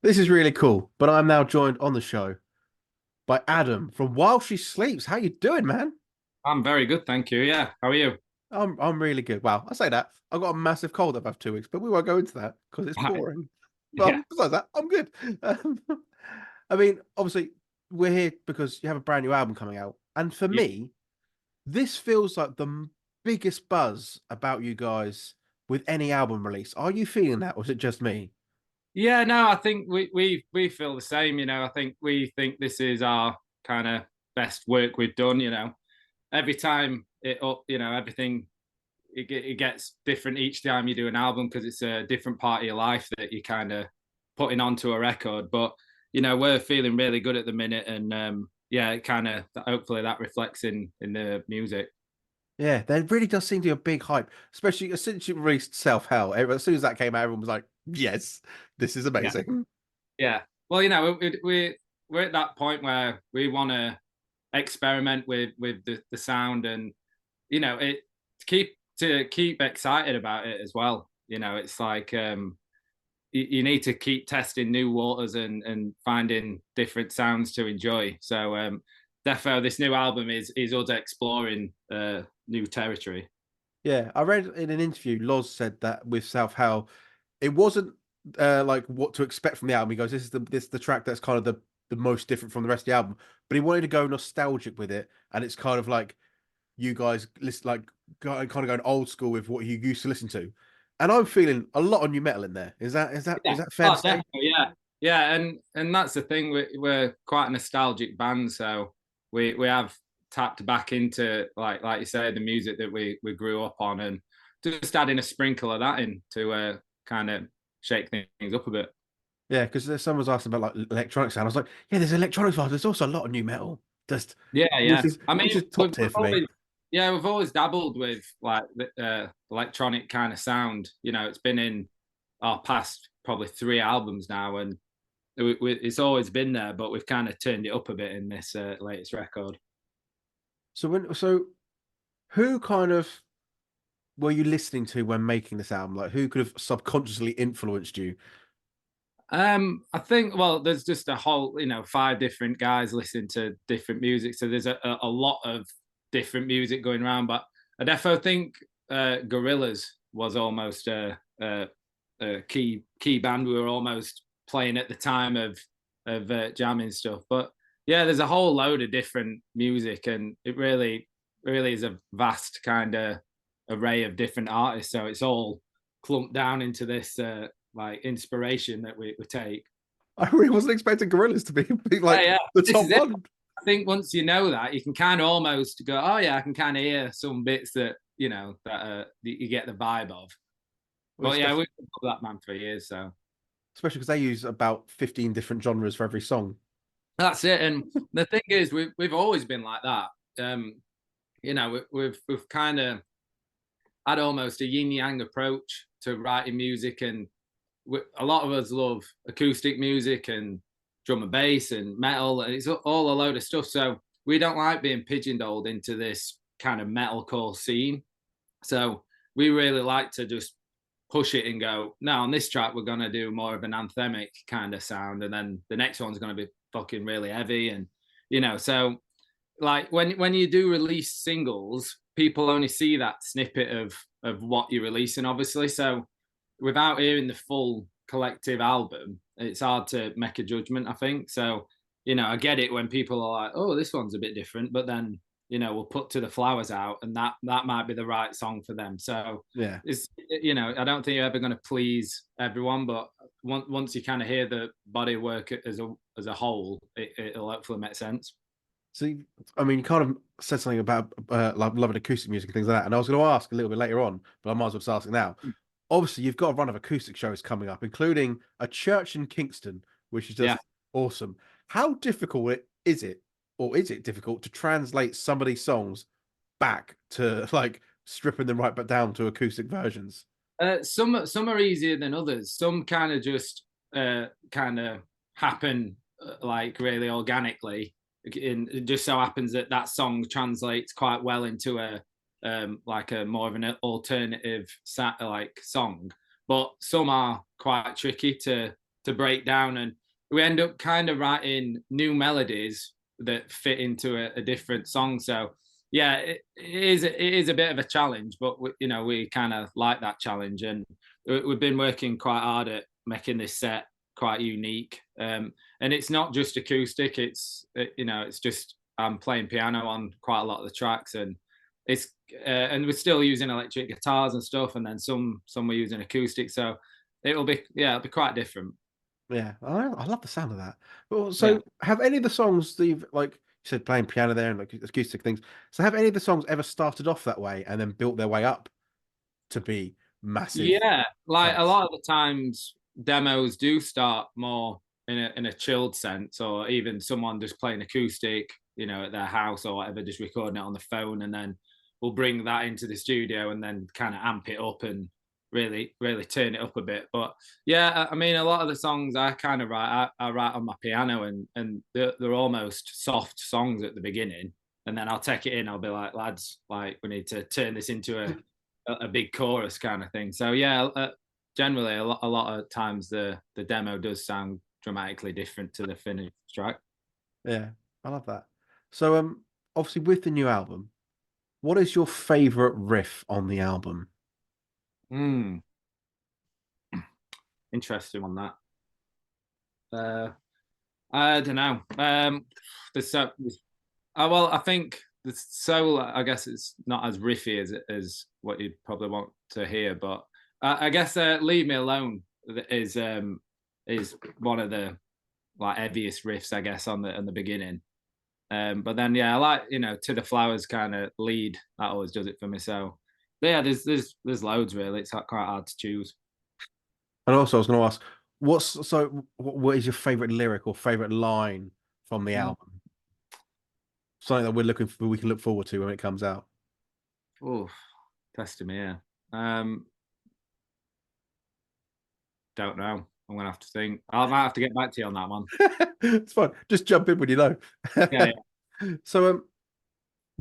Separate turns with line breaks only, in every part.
This is really cool, but I'm now joined on the show by Adam from While She Sleeps. How you doing, man?
I'm very good, thank you. Yeah, how are you?
I'm really good. Wow, I say that. I've got a massive cold I've had 2 weeks, but we won't go into that because it's
Right.
boring. But
Yeah,
besides that, I'm good. Um, I mean, obviously, we're here because you have a brand new album coming out. And for
yeah,
me, this feels like the biggest buzz about you guys with any album release. Are you feeling that, or is it just me?
yeah. No, I think we feel the same. I think we think this is our kind of best work we've done. Every time everything it gets different each time you do an album because it's a different part of your life that you kind of putting onto a record. But we're feeling really good at the minute, and yeah, it kind of hopefully that reflects in the music.
Yeah, there really does seem to be a big hype, especially since you released Self Hell. As soon as that came out, everyone was like, "Yes, this is
Yeah.
amazing."
Yeah. Well, we're at that point where we want to experiment with the sound, and it to keep excited about it as well. It's like you need to keep testing new waters and finding different sounds to enjoy. So defo this new album is us exploring new territory.
Yeah, I read in an interview, Loz said that with Self Hell, it wasn't like what to expect from the album. He goes, "This is the track that's kind of the most different from the rest of the album," but he wanted to go nostalgic with it, and it's kind of like you guys listen like kind of going old school with what you used to listen to. And I'm feeling a lot of new metal in there. Is
Yeah.
that fair to
Oh,
say?
definitely. Yeah. Yeah. And that's the thing. We're quite a nostalgic band, so we have tapped back into like you say the music that we grew up on, and just adding a sprinkle of that in to kind of shake things up a bit.
Yeah, because someone was asking about like electronic sound. I was like, yeah, there's electronic stuff. There's also a lot of new metal. Just
Yeah.
which
Yeah.
is
I
which
mean,
is top tier for me.
we've always dabbled with like the electronic kind of sound. It's been in our past probably three albums now, and it's always been there, but we've kind of turned it up a bit in this latest record.
So who kind of were you listening to when making this album? Like who could have subconsciously influenced you?
I think well, there's just a whole five different guys listening to different music, so there's a lot of different music going around. But I definitely think Gorillaz was almost a key band. We were almost playing at the time of jamming stuff. But yeah, there's a whole load of different music, and it really is a vast kind of array of different artists. So it's all clumped down into this like inspiration that we take.
I really wasn't expecting Gorillas to be
Yeah,
like
yeah.
the
This
top
is it.
one.
I think once you know that, you can kind of almost go, oh yeah, I can kind of hear some bits that that you get the vibe of.
Well,
But yeah, we've been that man for years, so
especially because they use about 15 different genres for every song.
that's it. And the thing is, we've always been like that. Um, we've kind of had almost a yin yang approach to writing music, and a lot of us love acoustic music and drum and bass and metal, and it's all a load of stuff. So we don't like being pigeonholed into this kind of metalcore scene. So we really like to just push it and go, no, on this track we're gonna do more of an anthemic kind of sound, and then the next one's gonna be fucking really heavy, and so like when you do release singles, people only see that snippet of what you're releasing, obviously. So without hearing the full collective album, it's hard to make a judgment, I think. So, I get it when people are like, oh, this one's a bit different, but then, we'll put To the Flowers out, and that might be the right song for them. So
Yeah.
I don't think you're ever going to please everyone, but once you kind of hear the body of work as a whole, it'll hopefully make sense.
See, I mean, you kind of said something about like loving acoustic music and things like that, and I was going to ask a little bit later on, but I might as well just ask it now. Obviously, you've got a run of acoustic shows coming up, including a church in Kingston, which is
Yeah.
just awesome. How difficult is it, or is it difficult to translate some of these songs back to like stripping them right back down to acoustic versions?
Some are easier than others. Some kind of just kind of happen like really organically. It just so happens that that song translates quite well into a like a more of an alternative like song. But some are quite tricky to to break down, and we end up kind of writing new melodies that fit into a different song. So yeah, it is a bit of a challenge, but we kind of like that challenge, and we've been working quite hard at making this set quite unique. And it's not just acoustic; it's just I'm playing piano on quite a lot of the tracks, and it's and we're still using electric guitars and stuff, and then some we're using acoustic. So it'll be quite different.
Yeah, I love the sound of that. Well,
Yeah.
so have any of the songs that you've like you said playing piano there and like acoustic things? So have any of the songs ever started off that way and then built their way up to be massive
Yeah, like a
tracks?
lot of the times demos do start more in a chilled sense, or even someone just playing acoustic, at their house or whatever, just recording it on the phone, and then we'll bring that into the studio and then kind of amp it up and really turn it up a bit. But yeah, I mean, a lot of the songs I kind of write, I write on my piano, and they're almost soft songs at the beginning, and then I'll take it in. I'll be like, lads, like we need to turn this into a big chorus kind of thing. So yeah, generally a lot of times the demo does sound dramatically different to the finished track.
Yeah, I love that. So obviously with the new album, what is your favorite riff on the album?
Hmm, interesting on that. Uh, I don't know. There's so well, I think the soul. I guess it's not as riffy as what you'd probably want to hear, but I guess "Leave Me Alone" is one of the like heaviest riffs, I guess, on the beginning. But then yeah, I like "To the Flowers" kind of lead. That always does it for me. So yeah, there's loads really. It's quite hard to choose.
And also I was going to ask, what is your favorite lyric or favorite line from the
Mm.
album? Something that we're looking for, we can look forward to when it comes out.
Oh, testing me, yeah. Um, don't know. I'm gonna have to think. I might have to get back to you on that one.
It's fine. Just jump in when you know.
Yeah,
So,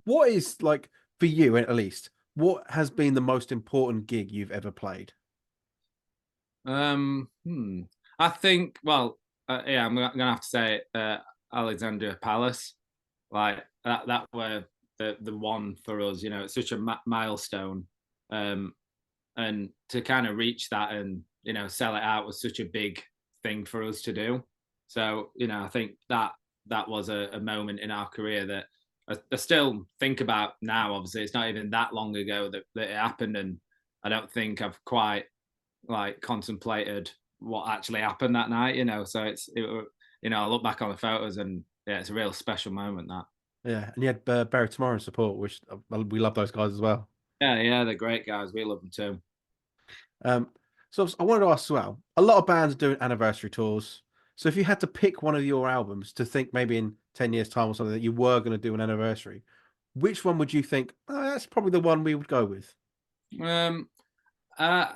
what is like for you at least? What has been the most important gig you've ever played?
Hmm. I think. Well, yeah, I'm gonna have to say Alexandria Palace. Like that were the one for us. It's such a milestone, um, and to kind of reach that and sell it out was such a big thing for us to do. So I think that was a moment in our career that I still think about now. Obviously, it's not even that long ago that it happened, and I don't think I've quite like contemplated what actually happened that night. So I look back on the photos and yeah, it's a real special moment that.
Yeah, and you had Barry Tomorrow in support, which we love those guys as well.
Yeah, they're great guys. We love them too.
Um, so I wanted to ask as well. A lot of bands are doing anniversary tours. So if you had to pick one of your albums to think maybe in 10 years' time or something that you were going to do an anniversary, which one would you think? Oh, that's probably the one we would go with.
Um, uh,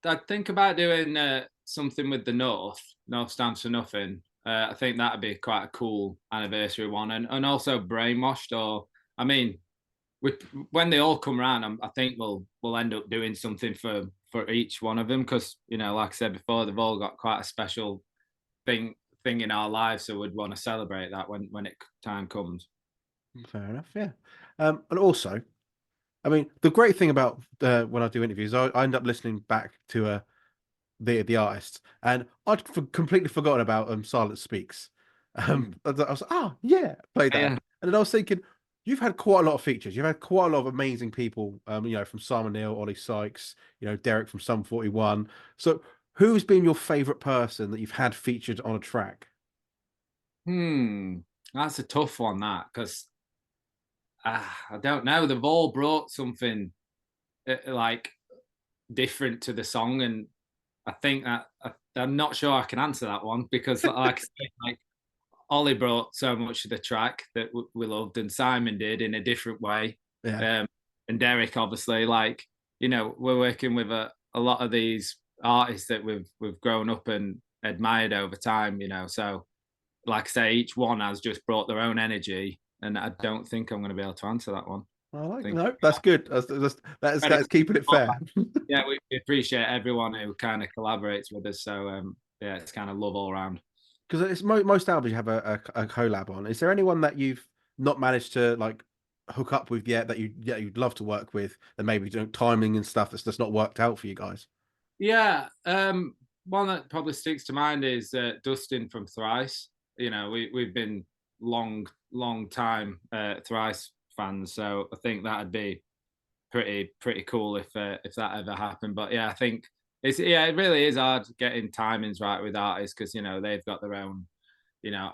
I'd think about doing something with the North Stands for Nothing. I think that'd be quite a cool anniversary one, and also Brainwashed. Or I mean, we, when they all come around, I think we'll end up doing something for each one of them because like I said before, they've all got quite a special thing thing in our lives, so we'd want to celebrate that when it time comes.
Fair enough, yeah. And also, I mean, the great thing about when I do interviews, I end up listening back to the artists, and completely forgotten about Silence Speaks.
Mm.
I was like, oh yeah, play that,
Yeah,
and then I was thinking, you've had quite a lot of features. You've had quite a lot of amazing people. From Simon Neil, Ollie Sykes, Derek from Sum 41. So, who's been your favorite person that you've had featured on a track?
that's a tough one that because I don't know. They've all brought something like different to the song, and I think that I'm not sure I can answer that one because, like I said, like Ollie brought so much to the track that we loved, and Simon did in a different way,
Yeah,
um, and Derek obviously, like we're working with a lot of these artists that we've grown up and admired over time, so like I say, each one has just brought their own energy, and I don't think I'm going to be able to answer that one.
I
I
like
think
no, that's good. That's keeping it fair.
yeah, we appreciate everyone who kind of collaborates with us. So yeah, it's kind of love all around.
Because it's most albums you have a collab on. Is there anyone that you've not managed to like hook up with yet that you'd love to work with, and maybe doing timing and stuff that's just not worked out for you guys?
Yeah, one that probably sticks to mind is Dustin from Thrice. You know, we've been long time Thrice fans, so I think that'd be pretty cool if that ever happened. But yeah, I think it really is hard getting timings right with artists because you know they've got their own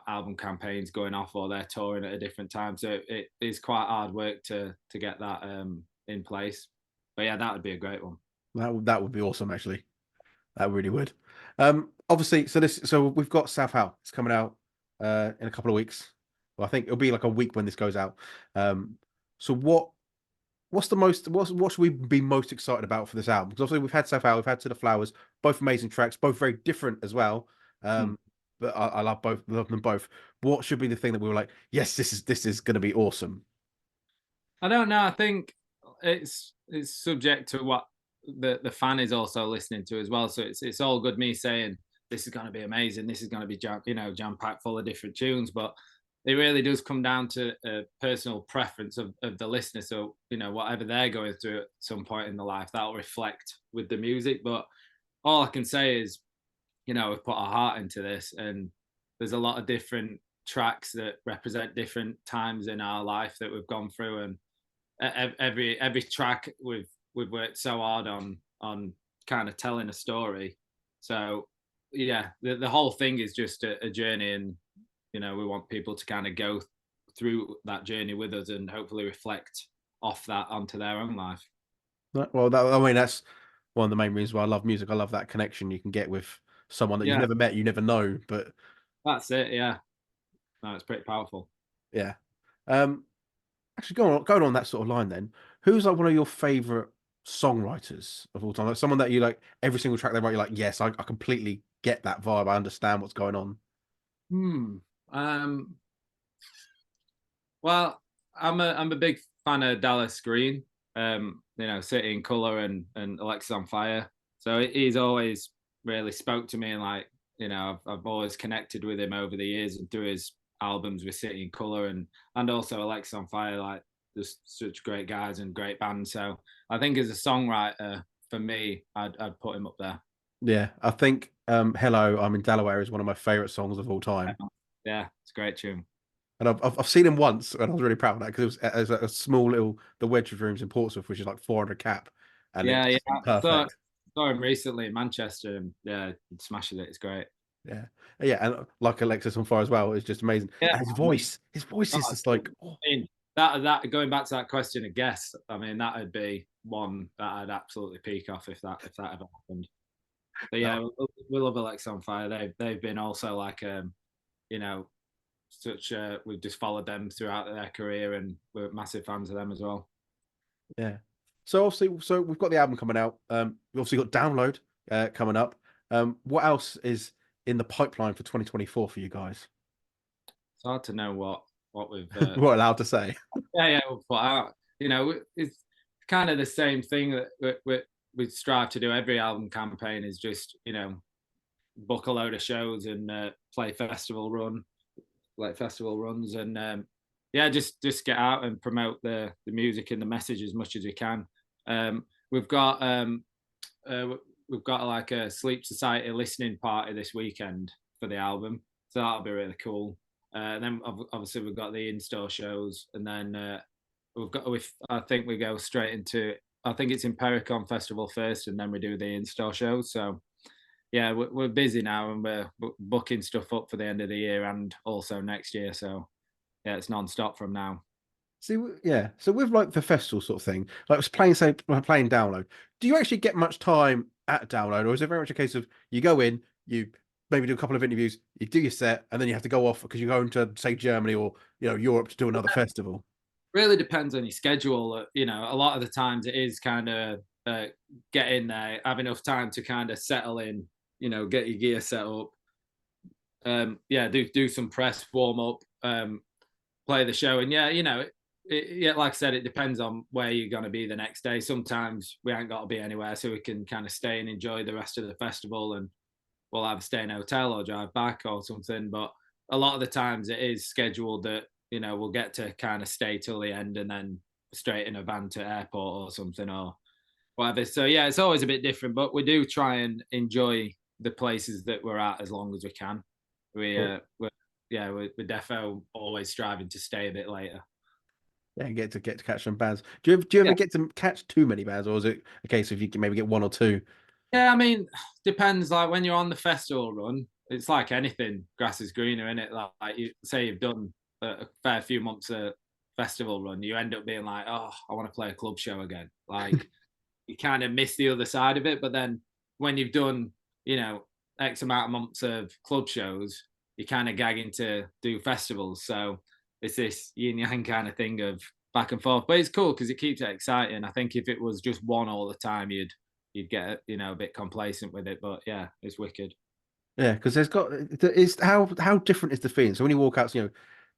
album campaigns going off or they're touring at a different time, so it is quite hard work to get that in place. But yeah, that would be a great one.
That would be awesome, actually. That really would. Obviously, so we've got South Hal. It's coming out in a couple of weeks. Well, I think it'll be like a week when this goes out. Um, so what should we be most excited about for this album? Because obviously we've had South Hal, we've had To the Flowers, both amazing tracks, both very different as well.
Hmm.
But I love them both. What should be the thing that we were like, yes, this is going to be awesome?
I don't know. I think it's subject to what the fan is also listening to as well. So it's all good me saying this is going to be amazing. This is going to be jam packed full of different tunes, but it really does come down to a personal preference of the listener. So whatever they're going through at some point in their life, that'll reflect with the music. But all I can say is we've put our heart into this, and there's a lot of different tracks that represent different times in our life that we've gone through, and every track we've worked so hard on kind of telling a story. So yeah, the whole thing is just a journey, and we want people to kind of go through that journey with us and hopefully reflect off that onto their own life.
Well, I mean, that's one of the main reasons why I love music. I love that connection you can get with someone that you've
Yeah,
never met, you never know, but
that's it. Yeah, no, it's pretty powerful.
yeah. Um, Actually, going on that sort of line, then, who's like one of your favorite songwriters of all time? Like someone that you like every single track they write, you're like, yes, I completely get that vibe. I understand what's going on.
Hmm. Um, Well, I'm a big fan of Dallas Green. City in Color and Alexis on Fire. So he's always really spoke to me, and like I've always connected with him over the years and through his albums with City in Color and also Alexis on Fire. Like just such great guys and great bands. So I think as a songwriter, for me, I'd put him up there.
Yeah, I think "Hello, I'm in Delaware" is one of my favorite songs of all time.
Yeah, it's a great tune.
And I've seen him once, and I was really proud of that because it was a small little the Wedgwood Rooms in Portsmouth, which is like 400 cap, and it
Yeah, yeah.
just seemed
So
perfect.
saw him recently in Manchester, and yeah, he smashes it. It's great.
Yeah, yeah, and like Alexis on Fire as well is just amazing.
Yeah,
And his voice
oh,
is just like, oh,
I mean, that going back to that question of guests, I mean, that would be one that I'd absolutely peak off if that ever happened. But yeah,
no,
we love Alexa on Fire. They've been also like you know, such we've just followed them throughout their career, and we're massive fans of them as well.
yeah. So obviously, so we've got the album coming out. We've obviously got Download coming up. What else is in the pipeline for 2024 for you guys?
It's hard to know what we've
We're allowed to say.
yeah we'll put out. It's kind of the same thing that we strive to do every album campaign is just book a load of shows and play festival runs, and yeah, just get out and promote the music and the message as much as we can. We've got uh, we've got like a Sleep Society listening party this weekend for the album, so that'll be really cool. Then obviously we've got the in-store shows, and then I think we go straight into, I think it's in Pericon Festival first, and then we do the in-store shows. So yeah, we're busy now, and we're booking stuff up for the end of the year and also next year. So yeah, it's non-stop from now.
See, yeah. So with like the festival sort of thing, like it's playing, say, playing Download. Do you actually get much time at Download, or is it very much a case of you go in, you maybe do a couple of interviews, you do your set, and then you have to go off because you're going to say Germany or Europe to do another festival?
Really depends on your schedule. A lot of the times it is kind of get in there, have enough time to kind of settle in, get your gear set up. Yeah, do some press, warm up, play the show, and yeah, yeah, like I said, it depends on where you're going to be the next day. Sometimes we ain't got to be anywhere, so we can kind of stay and enjoy the rest of the festival, and we'll either stay in a hotel or drive back or something. But a lot of the times it is scheduled that, you know, we'll get to kind of stay till the end and then straight in a van to airport or something or whatever. So yeah, it's always a bit different, but we do try and enjoy the places that we're at as long as we can.
Cool.
We're yeah, we're defo always striving to stay a bit later.
Yeah, and get to catch some bands. Do you ever
Yeah,
get to catch too many bands, or is it a case of you can maybe get one or two?
yeah. I mean, depends. Like when you're on the festival run, it's like anything. Grass is greener, in it. Like you say, you've done a fair few months of festival run, you end up being like, oh, I want to play a club show again. Like you kind of miss the other side of it. But then when you've done, you know, X amount of months of club shows, you kind of gagging to do festivals. So it's this yin yang kind of thing of back and forth. But it's cool because it keeps it exciting. I think if it was just one all the time, you'd get, you know, a bit complacent with it. But yeah, it's wicked.
Yeah, because there's got is how different is the feeling? So when you walk out,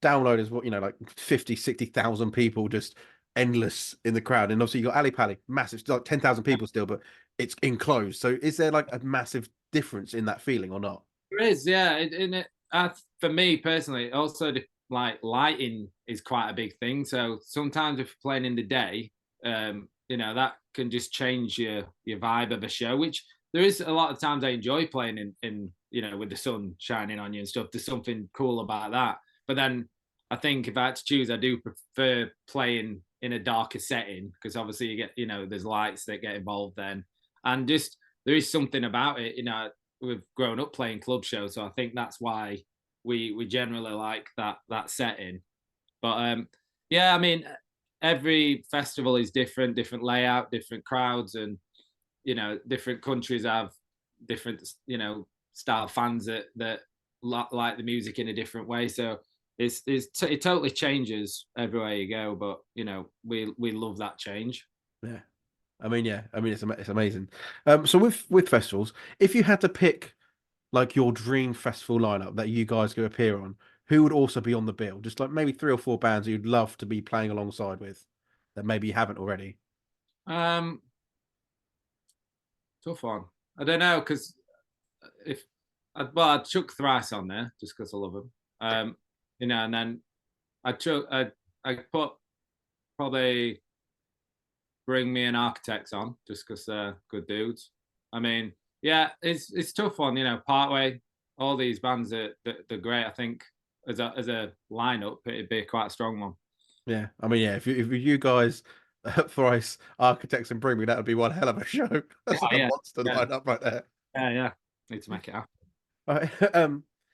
download is what like 50, 60,000 people just endless in the crowd, and obviously you got Ali Pali, massive, like 10,000 people still, but it's enclosed. So is there like a massive difference in that feeling or not?
There is, yeah. For me personally, also like lighting is quite a big thing. So sometimes if you're playing in the day, you know, that can just change your vibe of a show. Which there is a lot of times I enjoy playing in you know with the sun shining on you and stuff. There's something cool about that. But then I think if I had to choose, I do prefer playing in a darker setting because obviously you get, you know, there's lights that get involved then, and just there is something about it, you know. We've grown up playing club shows, so I think that's why we generally like that setting. But yeah, I mean, every festival is different, different layout, different crowds, and you know, different countries have different, you know, style fans that like the music in a different way. So it totally changes everywhere you go. But you know, we love that change.
Yeah. I mean, it's amazing. So with festivals, if you had to pick like your dream festival lineup that you guys could appear on, who would also be on the bill? Just like maybe three or four bands you'd love to be playing alongside with that maybe you haven't already.
Um, Tough one. I don't know because if I chuck Thrice on there just because I love them. You know, and then I put probably Bring Me an Architects on just because they're good dudes. I mean, yeah, it's tough one. You know, Partway, all these bands they're great. I think as a lineup, it'd be quite a strong one.
Yeah, I mean, yeah, if you guys thrice architects and bring me, that would be one hell of a show. That's
Oh
like a
yeah,
monster
yeah,
lineup right there.
yeah. Need to make it happen.
Right.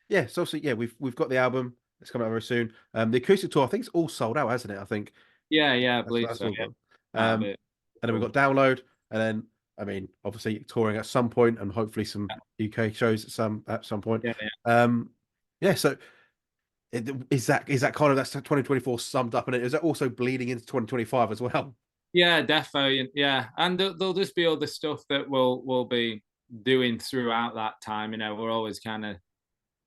Yeah, so obviously, yeah, we've got the album. It's coming out very soon. The acoustic tour, I think it's all sold out, hasn't it? I think
Yeah, yeah, I
that's
believe
that's
so.
all
Yeah,
gone.
that'd
Um,
be
and then we've got
cool.
download, and then I mean, obviously touring at some point, and hopefully some UK shows at some point.
Yeah, yeah.
Um, yeah, so is that kind of that's 2024 summed up, and is that also bleeding into 2025 as well?
Yeah, defo. Yeah, and there'll just be other stuff that we'll be doing throughout that time. You know, we're always kind of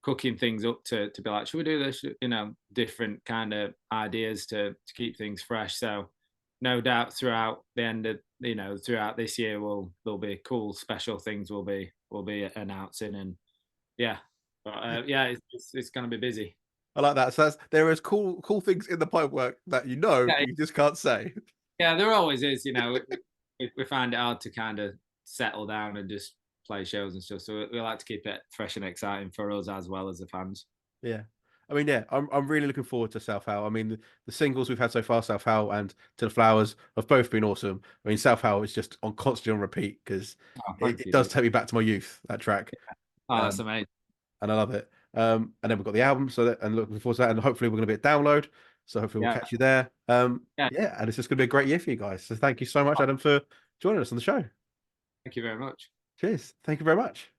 cooking things up to be like, should we do this? You know, different kind of ideas to keep things fresh. So, no doubt throughout the end of throughout this year, there'll be cool special things we'll be announcing and yeah, but yeah, it's going to be busy.
I like that. So there is cool things in the pipework that you know,
Yeah,
but you just can't say.
yeah, there always is. You know, we find it hard to kind of settle down and just play shows and stuff. So we like to keep it fresh and exciting for us as well as the fans.
Yeah. I mean, yeah, I'm really looking forward to South Howl. I mean, the singles we've had so far, South Howl and To the Flowers, have both been awesome. I mean, South Howl is just on constantly on repeat because
Oh,
it,
thank
it
you,
does
dude.
take me back to my youth, that track.
Oh, that's
Um,
amazing.
and I love it. And then we've got the album, and looking forward to that. And hopefully we're going to be at download. So hopefully we'll
Yeah,
catch you there.
yeah.
Yeah, and it's just going to be a great year for you guys. So thank you so much, Adam, for joining us on the show.
Thank you very much.
Cheers. Thank you very much.